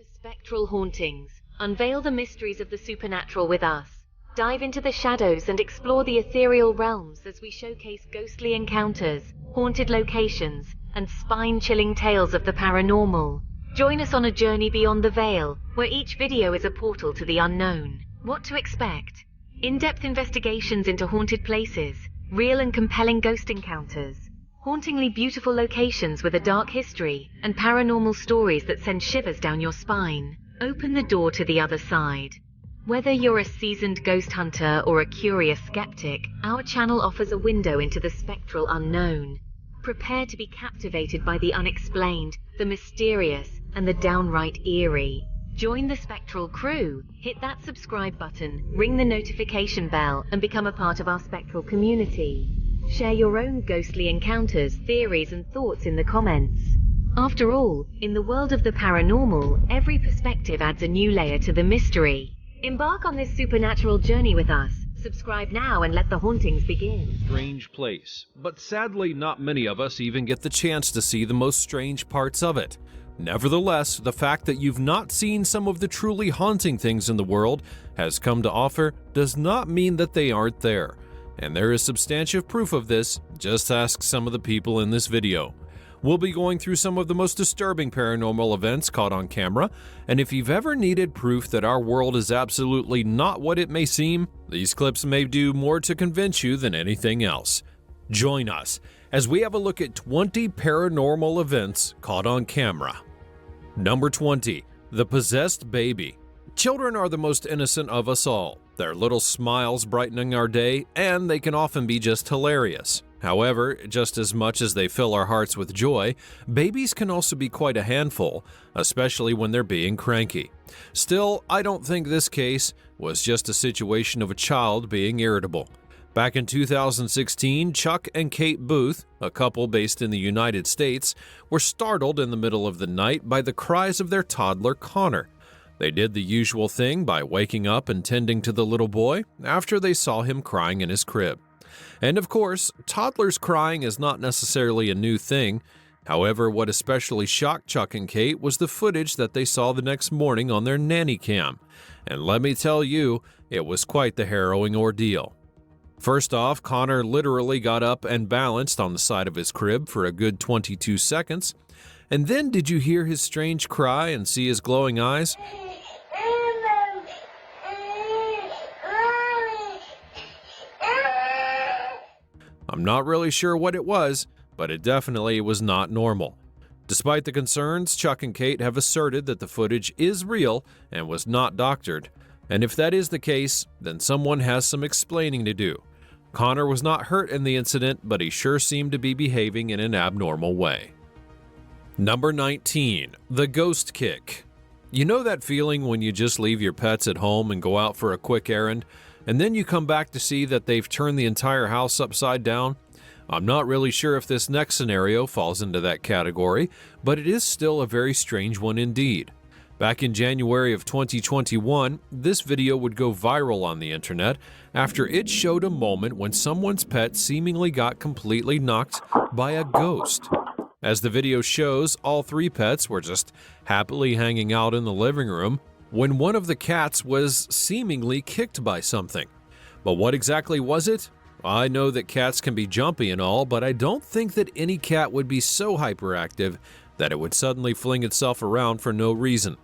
to Spectral Hauntings. Unveil the mysteries of the supernatural with us. Dive into the shadows and explore the ethereal realms as we showcase ghostly encounters, haunted locations, and spine-chilling tales of the paranormal. Join us on a journey beyond the veil, where each video is a portal to the unknown. What to expect? In-depth investigations into haunted places, real and compelling ghost encounters, hauntingly beautiful locations with a dark history, and paranormal stories that send shivers down your spine. Open the door to the other side. Whether you're a seasoned ghost hunter or a curious skeptic, our channel offers a window into the spectral unknown. Prepare to be captivated by the unexplained, the mysterious, and the downright eerie. Join the spectral crew. Hit that subscribe button, ring the notification bell, and become a part of our spectral community. Share your own ghostly encounters, theories, and thoughts in the comments. After all, in the world of the paranormal, every perspective adds a new layer to the mystery. Embark on this supernatural journey with us. Subscribe now and let the hauntings begin. Strange place, but sadly not many of us even get the chance to see the most strange parts of it. Nevertheless, the fact that you've not seen some of the truly haunting things in the world has come to offer does not mean that they aren't there. And there is substantive proof of this, just ask some of the people in this video. We'll be going through some of the most disturbing paranormal events caught on camera, and if you've ever needed proof that our world is absolutely not what it may seem, these clips may do more to convince you than anything else. Join us as we have a look at 20 paranormal events caught on camera. Number 20. The Possessed Baby. Children are the most innocent of us all, their little smiles brightening our day, and they can often be just hilarious. However, just as much as they fill our hearts with joy, babies can also be quite a handful, especially when they're being cranky. Still, I don't think this case was just a situation of a child being irritable. Back in 2016, Chuck and Kate Booth, a couple based in the United States, were startled in the middle of the night by the cries of their toddler Connor. They did the usual thing by waking up and tending to the little boy after they saw him crying in his crib. And of course, toddlers crying is not necessarily a new thing. However, what especially shocked Chuck and Kate was the footage that they saw the next morning on their nanny cam. And let me tell you, it was quite the harrowing ordeal. First off, Connor literally got up and balanced on the side of his crib for a good 22 seconds. And then did you hear his strange cry and see his glowing eyes? I'm not really sure what it was, but it definitely was not normal. Despite the concerns, Chuck and Kate have asserted that the footage is real and was not doctored. And if that is the case, then someone has some explaining to do. Connor was not hurt in the incident, but he sure seemed to be behaving in an abnormal way. Number 19. The Ghost Kick. You know that feeling when you just leave your pets at home and go out for a quick errand, and then you come back to see that they've turned the entire house upside down? I'm not really sure if this next scenario falls into that category, but it is still a very strange one indeed. Back in January of 2021, this video would go viral on the internet after it showed a moment when someone's pet seemingly got completely knocked by a ghost. As the video shows, all three pets were just happily hanging out in the living room when one of the cats was seemingly kicked by something. But what exactly was it? I know that cats can be jumpy and all, but I don't think that any cat would be so hyperactive that it would suddenly fling itself around for no reason.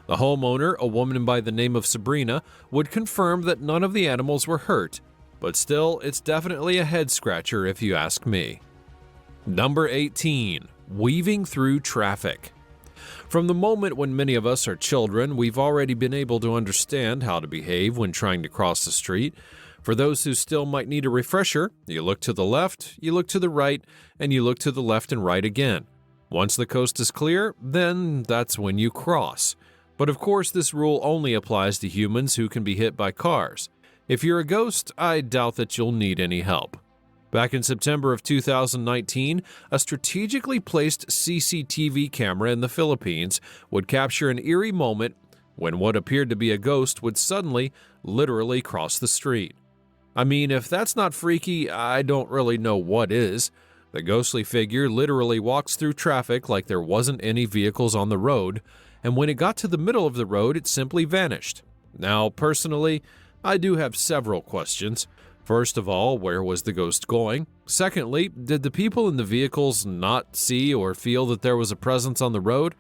The homeowner, a woman by the name of Sabrina, would confirm that none of the animals were hurt, but still, it's definitely a head-scratcher if you ask me. Number 18. Weaving through traffic. From the moment when many of us are children, we've already been able to understand how to behave when trying to cross the street. For those who still might need a refresher, you look to the left, you look to the right, and you look to the left and right again. Once the coast is clear, then that's when you cross. But of course, this rule only applies to humans who can be hit by cars. If you're a ghost, I doubt that you'll need any help. Back in September of 2019, a strategically placed CCTV camera in the Philippines would capture an eerie moment when what appeared to be a ghost would suddenly, literally cross the street. I mean, if that's not freaky, I don't really know what is. The ghostly figure literally walks through traffic like there wasn't any vehicles on the road, and when it got to the middle of the road, it simply vanished. Now, personally, I do have several questions. First of all, where was the ghost going? Secondly, did the people in the vehicles not see or feel that there was a presence on the road?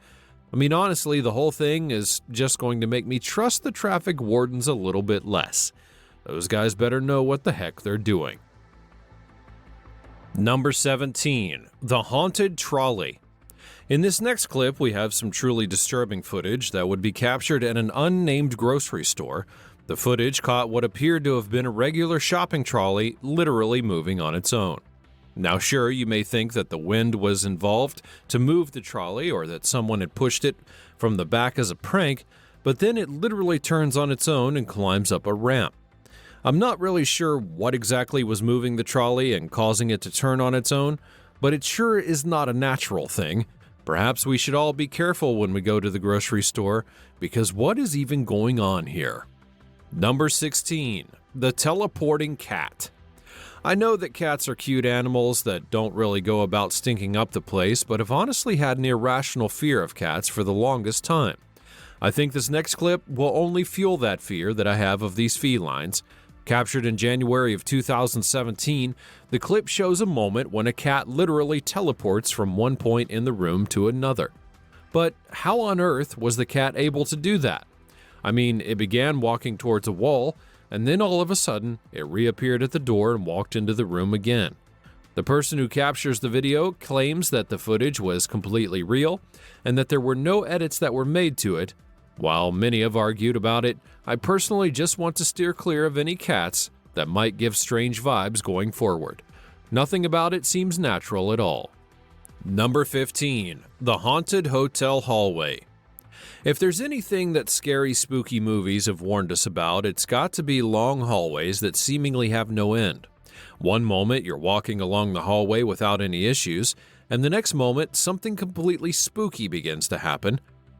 I mean, honestly, the whole thing is just going to make me trust the traffic wardens a little bit less. Those guys better know what the heck they're doing. Number 17. The Haunted Trolley. In this next clip, we have some truly disturbing footage that would be captured at an unnamed grocery store. The footage caught what appeared to have been a regular shopping trolley literally moving on its own. Now sure, you may think that the wind was involved to move the trolley or that someone had pushed it from the back as a prank, but then it literally turns on its own and climbs up a ramp. I'm not really sure what exactly was moving the trolley and causing it to turn on its own, but it sure is not a natural thing. Perhaps we should all be careful when we go to the grocery store, because what is even going on here? Number 16. The Teleporting Cat. I know that cats are cute animals that don't really go about stinking up the place, but have honestly had an irrational fear of cats for the longest time. I think this next clip will only fuel that fear that I have of these felines. Captured in January of 2017, the clip shows a moment when a cat literally teleports from one point in the room to another. But how on earth was the cat able to do that? I mean, it began walking towards a wall, and then all of a sudden, it reappeared at the door and walked into the room again. The person who captures the video claims that the footage was completely real, and that there were no edits that were made to it. While many have argued about it, I personally just want to steer clear of any cats that might give strange vibes going forward. Nothing about it seems natural at all. Number 15. The Haunted Hotel Hallway. If there's anything that scary, spooky movies have warned us about, it's got to be long hallways that seemingly have no end. One moment you're walking along the hallway without any issues, and the next moment something completely spooky begins to happen.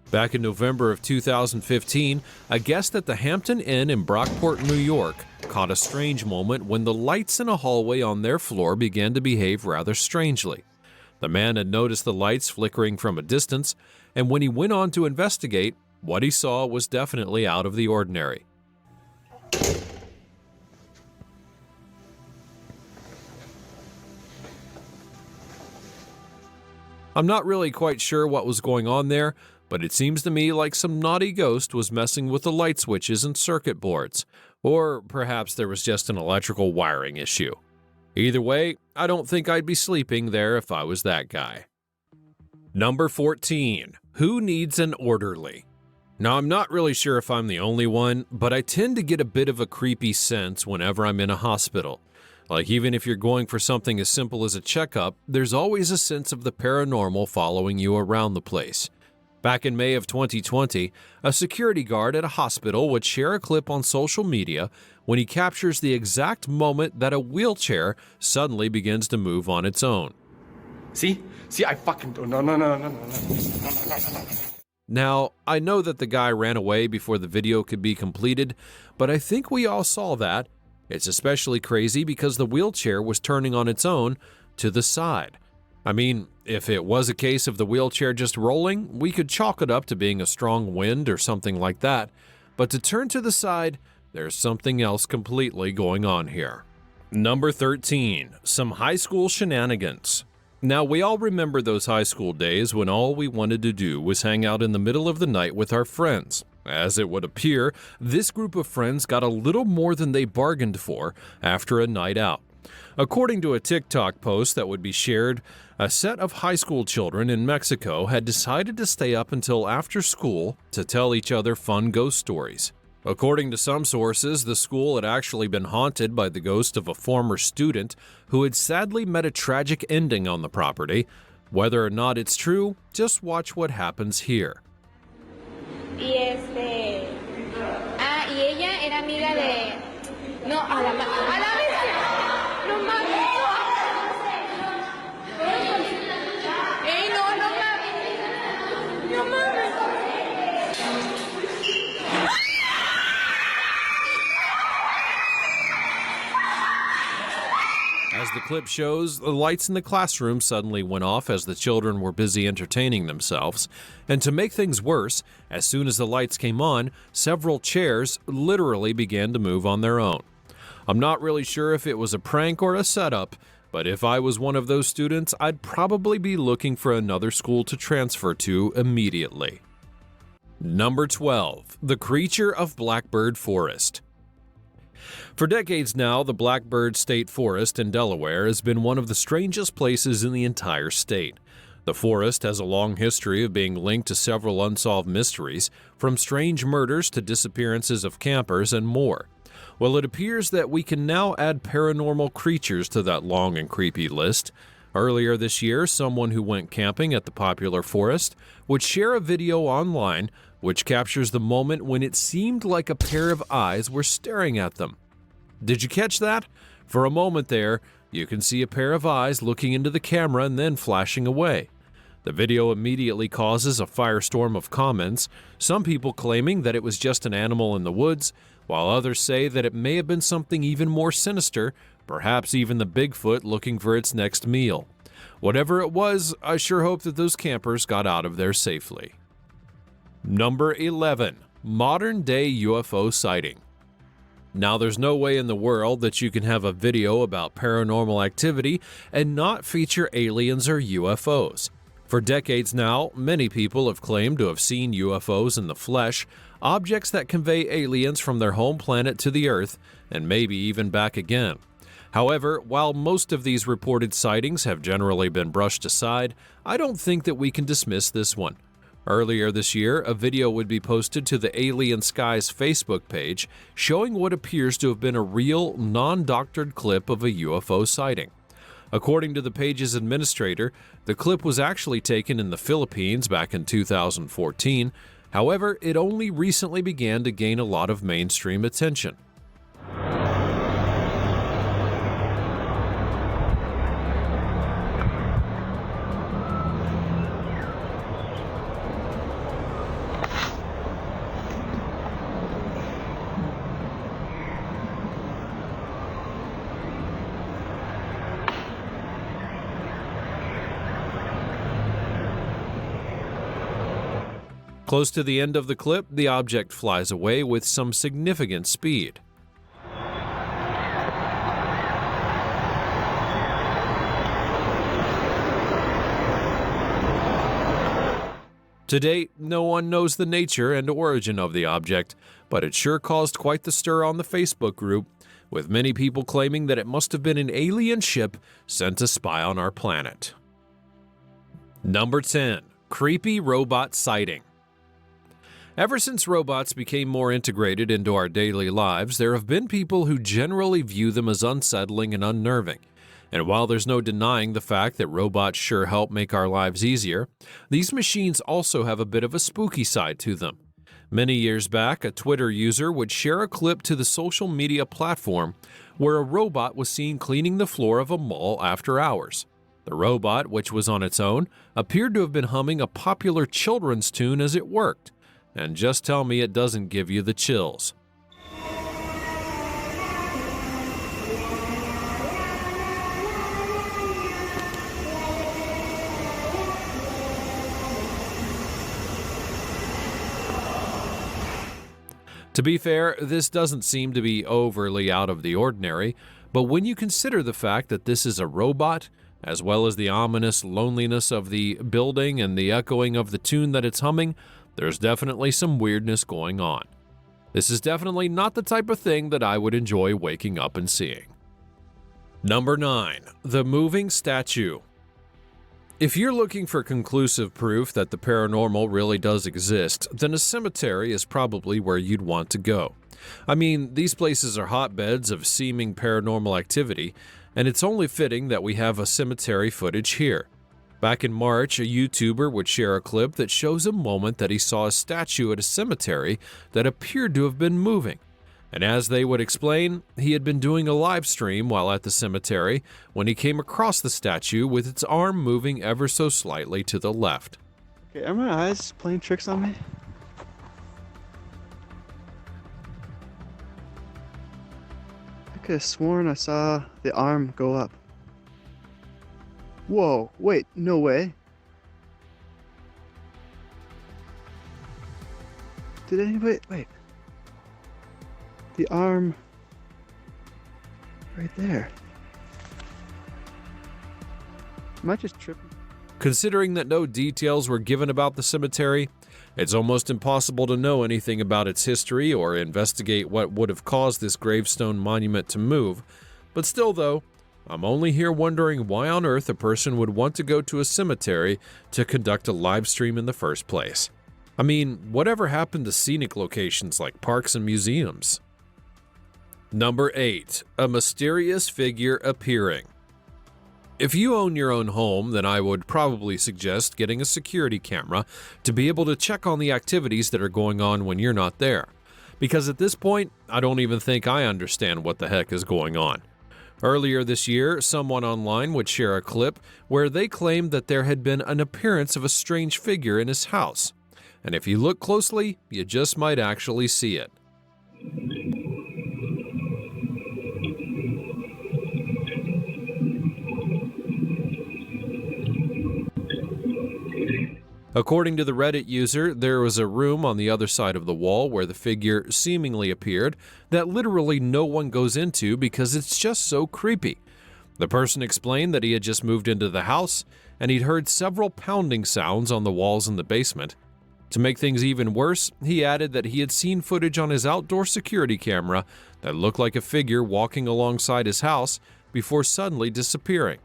Back in November of 2015, a guest at the Hampton Inn in Brockport, New York, caught a strange moment when the lights in a hallway on their floor began to behave rather strangely. The man had noticed the lights flickering from a distance, and when he went on to investigate, what he saw was definitely out of the ordinary. I'm not really quite sure what was going on there, but it seems to me like some naughty ghost was messing with the light switches and circuit boards, or perhaps there was just an electrical wiring issue. Either way, I don't think I'd be sleeping there if I was that guy. Number 14. Who needs an orderly? Now, I'm not really sure if I'm the only one, but I tend to get a bit of a creepy sense whenever I'm in a hospital. Like, even if you're going for something as simple as a checkup, there's always a sense of the paranormal following you around the place. Back in May of 2020, a security guard at a hospital would share a clip on social media when he captures the exact moment that a wheelchair suddenly begins to move on its own. See, I fucking do. No. Now, I know that the guy ran away before the video could be completed, but I think we all saw that. It's especially crazy because the wheelchair was turning on its own to the side. I mean, if it was a case of the wheelchair just rolling, we could chalk it up to being a strong wind or something like that. But to turn to the side, there's something else completely going on here. Number 13. Some high school shenanigans. Now, we all remember those high school days when all we wanted to do was hang out in the middle of the night with our friends. As it would appear, this group of friends got a little more than they bargained for after a night out. According to a TikTok post that would be shared, a set of high school children in Mexico had decided to stay up until after school to tell each other fun ghost stories. According to some sources, the school had actually been haunted by the ghost of a former student who had sadly met a tragic ending on the property. Whether or not it's true, just watch what happens here. Y ella era amiga de... No, a la bestia. No mames. Ey, no mames. No mames. As As the clip shows, the lights in the classroom suddenly went off as the children were busy entertaining themselves. And to make things worse, as soon as the lights came on, several chairs literally began to move on their own. I'm not really sure if it was a prank or a setup, but if I was one of those students, I'd probably be looking for another school to transfer to immediately. Number 12. The Creature of Blackbird Forest. For decades now, the Blackbird State Forest in Delaware has been one of the strangest places in the entire state. The forest has a long history of being linked to several unsolved mysteries, from strange murders to disappearances of campers and more. Well, it appears that we can now add paranormal creatures to that long and creepy list. Earlier this year, someone who went camping at the popular forest would share a video online which captures the moment when it seemed like a pair of eyes were staring at them. Did you catch that? For a moment there, you can see a pair of eyes looking into the camera and then flashing away. The video immediately causes a firestorm of comments, some people claiming that it was just an animal in the woods, while others say that it may have been something even more sinister, perhaps even the Bigfoot looking for its next meal. Whatever it was, I sure hope that those campers got out of there safely. Number 11. Modern-day UFO sighting. Now, there's no way in the world that you can have a video about paranormal activity and not feature aliens or UFOs. For decades now, many people have claimed to have seen UFOs in the flesh, objects that convey aliens from their home planet to the Earth, and maybe even back again. However, while most of these reported sightings have generally been brushed aside, I don't think that we can dismiss this one. Earlier this year, a video would be posted to the Alien Skies Facebook page showing what appears to have been a real, non-doctored clip of a UFO sighting. According to the page's administrator, the clip was actually taken in the Philippines back in 2014. However, it only recently began to gain a lot of mainstream attention. Close to the end of the clip, the object flies away with some significant speed. To date, no one knows the nature and origin of the object, but it sure caused quite the stir on the Facebook group, with many people claiming that it must have been an alien ship sent to spy on our planet. Number 10. Creepy robot sighting. Ever since robots became more integrated into our daily lives, there have been people who generally view them as unsettling and unnerving. And while there's no denying the fact that robots sure help make our lives easier, these machines also have a bit of a spooky side to them. Many years back, a Twitter user would share a clip to the social media platform where a robot was seen cleaning the floor of a mall after hours. The robot, which was on its own, appeared to have been humming a popular children's tune as it worked. And just tell me it doesn't give you the chills. To be fair, this doesn't seem to be overly out of the ordinary, but when you consider the fact that this is a robot, as well as the ominous loneliness of the building and the echoing of the tune that it's humming, there's definitely some weirdness going on. This is definitely not the type of thing that I would enjoy waking up and seeing. Number 9. The Moving Statue. If you're looking for conclusive proof that the paranormal really does exist, then a cemetery is probably where you'd want to go. I mean, these places are hotbeds of seeming paranormal activity, and it's only fitting that we have a cemetery footage here. Back in March, a YouTuber would share a clip that shows a moment that he saw a statue at a cemetery that appeared to have been moving. And as they would explain, he had been doing a live stream while at the cemetery when he came across the statue with its arm moving ever so slightly to the left. Okay, are my eyes playing tricks on me? I could have sworn I saw the arm go up. Whoa, wait, no way. Did anybody, wait. The arm right there. Am I just tripping? Considering that no details were given about the cemetery, it's almost impossible to know anything about its history or investigate what would have caused this gravestone monument to move. But still though, I'm only here wondering why on earth a person would want to go to a cemetery to conduct a live stream in the first place. I mean, whatever happened to scenic locations like parks and museums? Number 8. A mysterious figure appearing. If you own your own home, then I would probably suggest getting a security camera to be able to check on the activities that are going on when you're not there. Because at this point, I don't even think I understand what the heck is going on. Earlier this year, someone online would share a clip where they claimed that there had been an appearance of a strange figure in his house. And if you look closely, you just might actually see it. According to the Reddit user, there was a room on the other side of the wall where the figure seemingly appeared that literally no one goes into because it's just so creepy. The person explained that he had just moved into the house and he'd heard several pounding sounds on the walls in the basement. To make things even worse, he added that he had seen footage on his outdoor security camera that looked like a figure walking alongside his house before suddenly disappearing.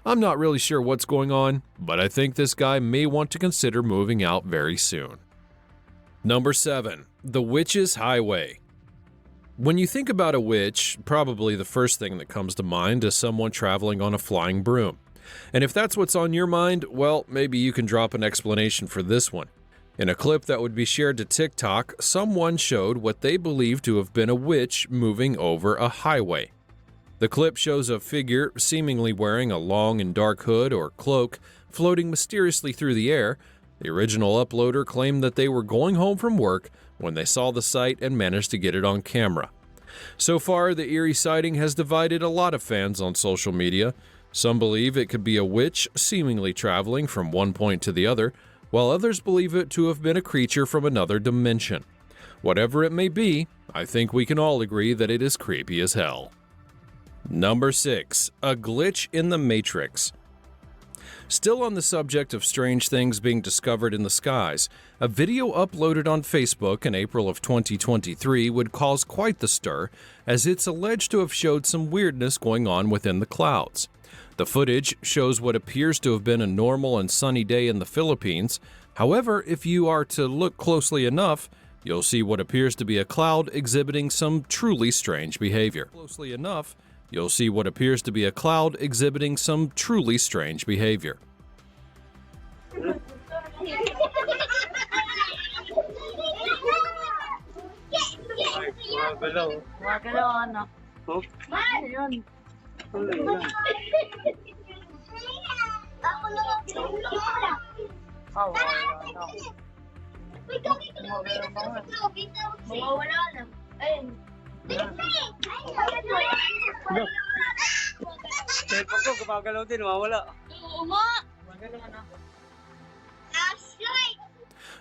I'm not really sure what's going on, but I think this guy may want to consider moving out very soon. Number 7. The Witch's Highway. When you think about a witch, probably the first thing that comes to mind is someone traveling on a flying broom. And if that's what's on your mind, well, maybe you can drop an explanation for this one. In a clip that would be shared to TikTok, someone showed what they believed to have been a witch moving over a highway. The clip shows a figure seemingly wearing a long and dark hood or cloak floating mysteriously through the air. The original uploader claimed that they were going home from work when they saw the sight and managed to get it on camera. So far, the Eerie sighting has divided a lot of fans on social media. Some believe it could be a witch seemingly traveling from one point to the other, while others believe it to have been a creature from another dimension. Whatever it may be, I think we can all agree that it is creepy as hell. Number 6. A glitch in the Matrix. Still on the subject of strange things being discovered in the skies, a video uploaded on Facebook in April of 2023 would cause quite the stir, as it's alleged to have showed some weirdness going on within the clouds. The footage shows what appears to have been a normal and sunny day in the Philippines. However, if you are to look closely enough, you'll see what appears to be a cloud exhibiting some truly strange behavior. You'll see what appears to be a cloud exhibiting some truly strange behavior.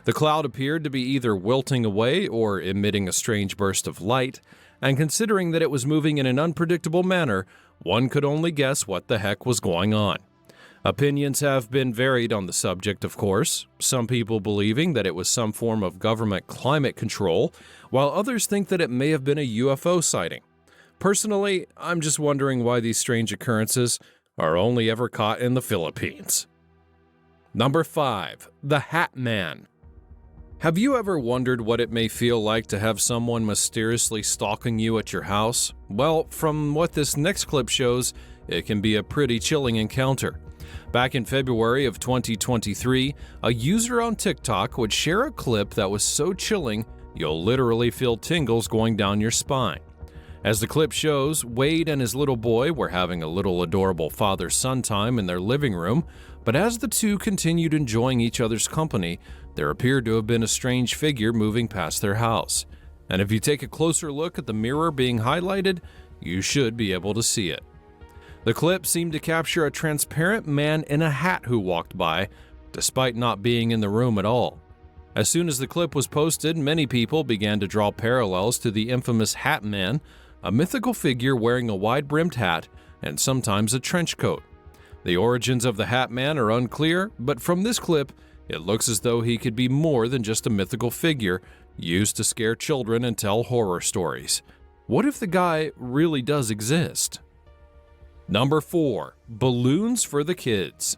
The cloud appeared to be either wilting away or emitting a strange burst of light, and considering that it was moving in an unpredictable manner, one could only guess what the heck was going on. Opinions have been varied on the subject, of course, some people believing that it was some form of government climate control, while others think that it may have been a UFO sighting. Personally, I'm just wondering why these strange occurrences are only ever caught in the Philippines. Number 5. The Hat Man. Have you ever wondered what it may feel like to have someone mysteriously stalking you at your house? Well, from what this next clip shows, it can be a pretty chilling encounter. Back in February of 2023, a user on TikTok would share a clip that was so chilling, you'll literally feel tingles going down your spine. As the clip shows, Wade and his little boy were having a little adorable father-son time in their living room, but as the two continued enjoying each other's company, there appeared to have been a strange figure moving past their house. And if you take a closer look at the mirror being highlighted, you should be able to see it. The clip seemed to capture a transparent man in a hat who walked by, despite not being in the room at all. As soon as the clip was posted, many people began to draw parallels to the infamous Hat Man, a mythical figure wearing a wide-brimmed hat and sometimes a trench coat. The origins of the Hat Man are unclear, but from this clip, it looks as though he could be more than just a mythical figure used to scare children and tell horror stories. What if the guy really does exist? Number 4. Balloons for the kids.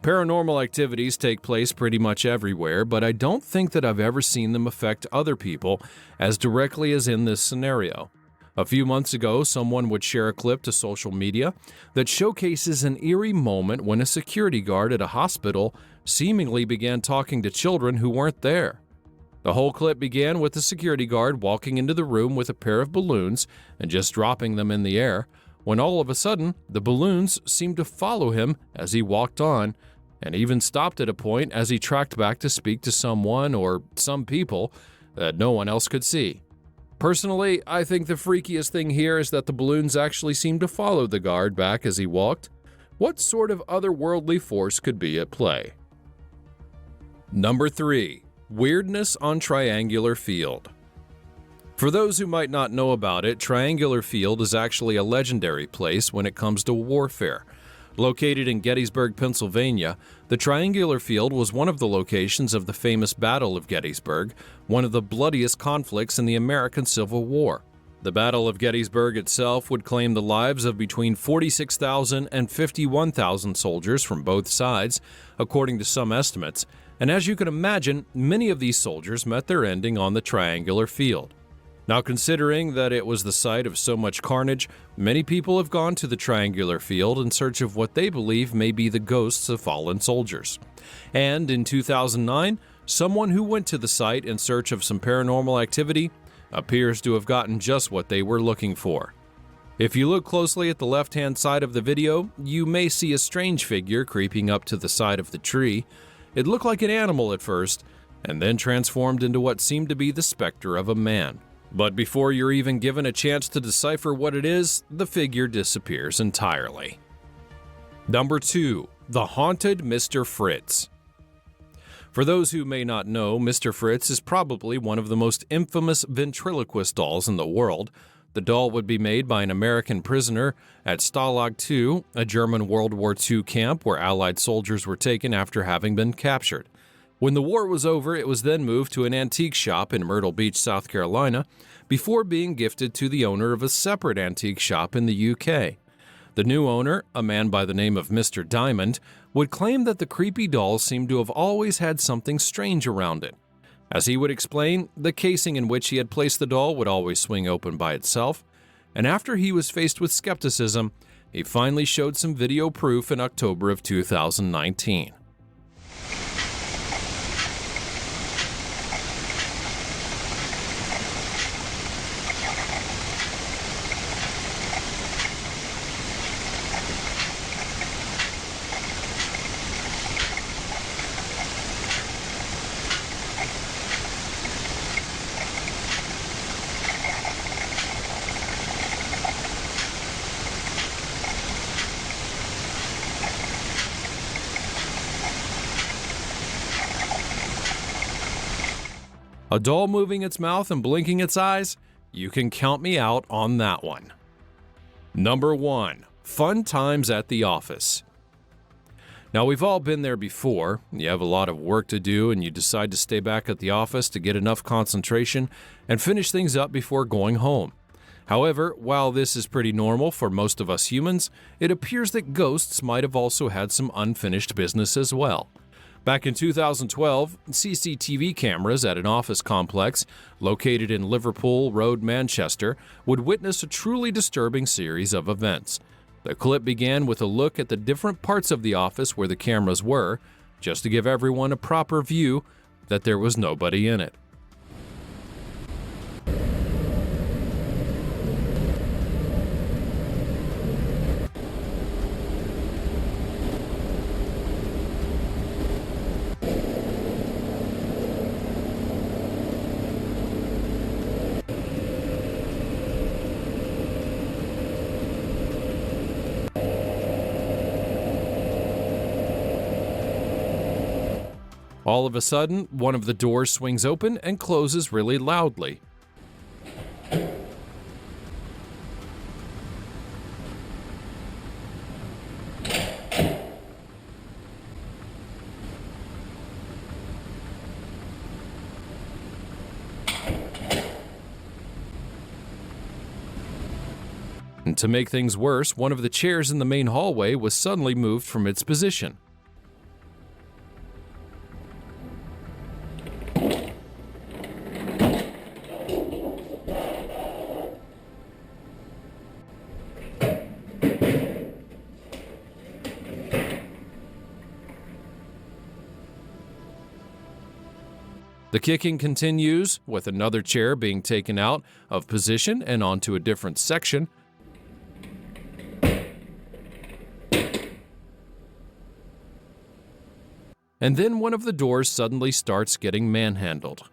Paranormal activities take place pretty much everywhere, but I don't think that I've ever seen them affect other people as directly as in this scenario. A few months ago, someone would share a clip to social media that showcases an eerie moment when a security guard at a hospital seemingly began talking to children who weren't there. The whole clip began with the security guard walking into the room with a pair of balloons and just dropping them in the air, when all of a sudden, the balloons seemed to follow him as he walked on, and even stopped at a point as he tracked back to speak to someone or some people that no one else could see. Personally, I think the freakiest thing here is that the balloons actually seemed to follow the guard back as he walked. What sort of otherworldly force could be at play? Number 3. Weirdness on Triangular Field. For those who might not know about it, Triangular Field is actually a legendary place when it comes to warfare. Located in Gettysburg, Pennsylvania, the Triangular Field was one of the locations of the famous Battle of Gettysburg, one of the bloodiest conflicts in the American Civil War. The Battle of Gettysburg itself would claim the lives of between 46,000 and 51,000 soldiers from both sides, according to some estimates, and as you can imagine, many of these soldiers met their ending on the Triangular Field. Now, considering that it was the site of so much carnage, many people have gone to the Triangular Field in search of what they believe may be the ghosts of fallen soldiers. And in 2009, someone who went to the site in search of some paranormal activity appears to have gotten just what they were looking for. If you look closely at the left-hand side of the video, you may see a strange figure creeping up to the side of the tree. It looked like an animal at first, and then transformed into what seemed to be the specter of a man. But before you're even given a chance to decipher what it is, the figure disappears entirely. Number 2. The Haunted Mr. Fritz. For those who may not know, Mr. Fritz is probably one of the most infamous ventriloquist dolls in the world. The doll would be made by an American prisoner at Stalag II, a German World War II camp where Allied soldiers were taken after having been captured. When the war was over, it was then moved to an antique shop in Myrtle Beach, South Carolina, before being gifted to the owner of a separate antique shop in the UK. The new owner, a man by the name of Mr. Diamond, would claim that the creepy doll seemed to have always had something strange around it. As he would explain, the casing in which he had placed the doll would always swing open by itself, and after he was faced with skepticism, he finally showed some video proof in October of 2019. A doll moving its mouth and blinking its eyes? You can count me out on that one. Number 1. Fun times at the office. Now, we've all been there before. You have a lot of work to do and you decide to stay back at the office to get enough concentration and finish things up before going home. However, while this is pretty normal for most of us humans, it appears that ghosts might have also had some unfinished business as well. Back in 2012, CCTV cameras at an office complex located in Liverpool Road, Manchester, would witness a truly disturbing series of events. The clip began with a look at the different parts of the office where the cameras were, just to give everyone a proper view that there was nobody in it. All of a sudden, one of the doors swings open and closes really loudly. And to make things worse, one of the chairs in the main hallway was suddenly moved from its position. The kicking continues, with another chair being taken out of position and onto a different section. And then one of the doors suddenly starts getting manhandled.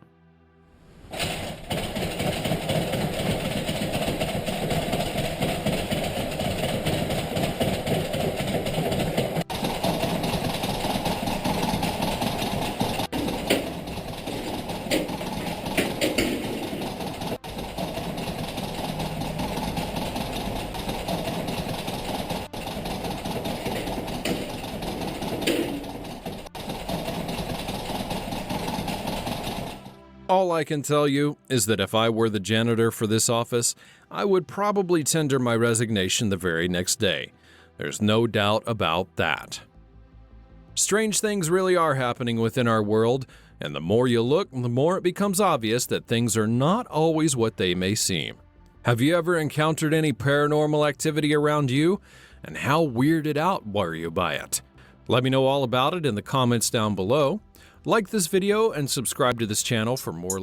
All I can tell you is that if I were the janitor for this office, I would probably tender my resignation the very next day. There's no doubt about that. Strange things really are happening within our world, and the more you look, the more it becomes obvious that things are not always what they may seem. Have you ever encountered any paranormal activity around you? And how weirded out were you by it? Let me know all about it in the comments down below. Like this video and subscribe to this channel for more.